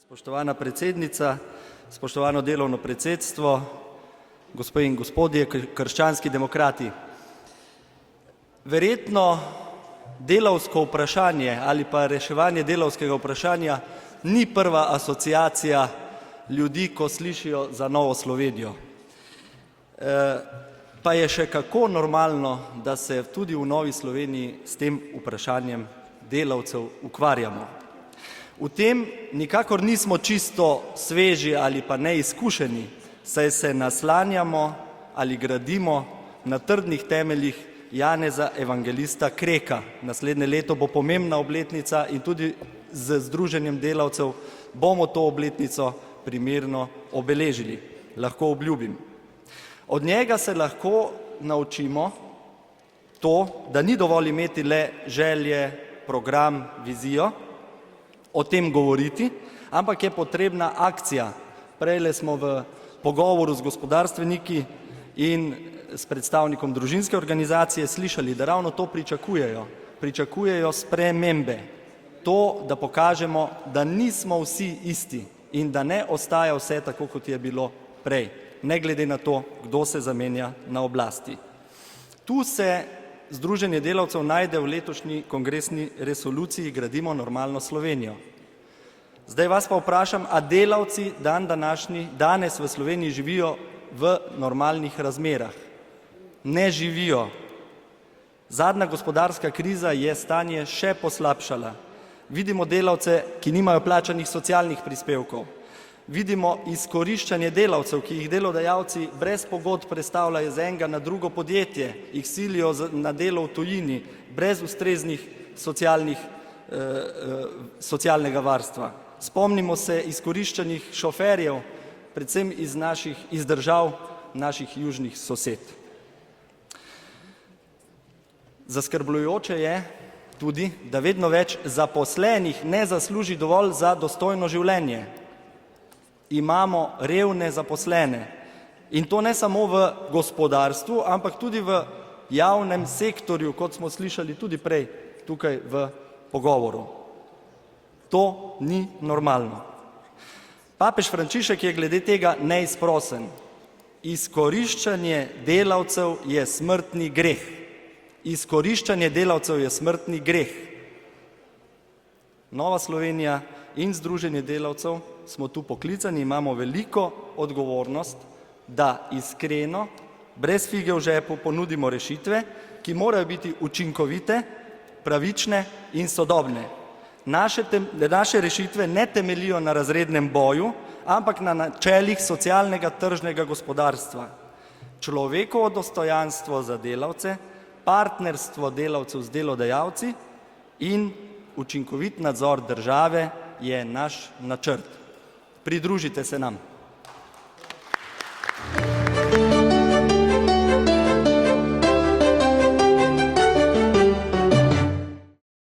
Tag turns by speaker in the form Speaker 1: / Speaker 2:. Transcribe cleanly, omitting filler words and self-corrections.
Speaker 1: Spoštovana predsednica, spoštovano delovno predsedstvo, gospe in gospodje, krščanski demokrati. Verjetno delavsko vprašanje ali pa reševanje delavskega vprašanja ni prva asociacija ljudi, ko slišijo za Novo Slovenijo. Pa je še kako normalno, da se tudi v Novi Sloveniji s tem vprašanjem delavcev ukvarjamo. V tem nikakor nismo čisto sveži ali pa neizkušeni, saj se naslanjamo ali gradimo na trdnih temeljih Janeza Evangelista Kreka. Naslednje leto bo pomembna obletnica in tudi z Združenjem delavcev bomo to obletnico primerno obeležili, lahko obljubim. Od njega se lahko naučimo to, da ni dovolj imeti le želje, program, vizijo, o tem govoriti, ampak je potrebna akcija. Prejle smo v pogovoru z gospodarstveniki in s predstavnikom družinske organizacije slišali, da ravno to pričakujejo. Pričakujejo spremembe. To, da pokažemo, da nismo vsi isti in da ne ostaja vse tako, kot je bilo prej, ne glede na to, kdo se zamenja na oblasti. Tu se Združenje delavcev najde v letošnji kongresni resoluciji Gradimo normalno Slovenijo. Zdaj vas pa vprašam, a delavci danes v Sloveniji živijo v normalnih razmerah? Ne živijo. Zadnja gospodarska kriza je stanje še poslabšala. Vidimo delavce, ki nimajo plačanih socialnih prispevkov. Vidimo izkoriščanje delavcev, ki jih delodajalci brez pogodb prestavljajo z enega na drugo podjetje, jih silijo na delo v tujini, brez ustreznih socialnega varstva. Spomnimo se izkoriščanih šoferjev, predvsem iz držav naših južnih sosed. Zaskrbljujoče je tudi, da vedno več zaposlenih ne zasluži dovolj za dostojno življenje. Imamo revne zaposlene in to ne samo v gospodarstvu, ampak tudi v javnem sektorju, kot smo slišali tudi prej tukaj v pogovoru. To ni normalno. Papež Frančišek je glede tega neizprosen. Izkoriščanje delavcev je smrtni greh. Izkoriščanje delavcev je smrtni greh. Nova Slovenija in Združenje delavcev smo tu poklicani, imamo veliko odgovornost, da iskreno, brez fige v žepu ponudimo rešitve, ki morajo biti učinkovite, pravične in sodobne. Naše rešitve ne temeljijo na razrednem boju, ampak na načelih socialnega tržnega gospodarstva. Človekovo dostojanstvo za delavce, partnerstvo delavcev z delodajalci in učinkovit nadzor države je naš načrt. Pridružite se nam.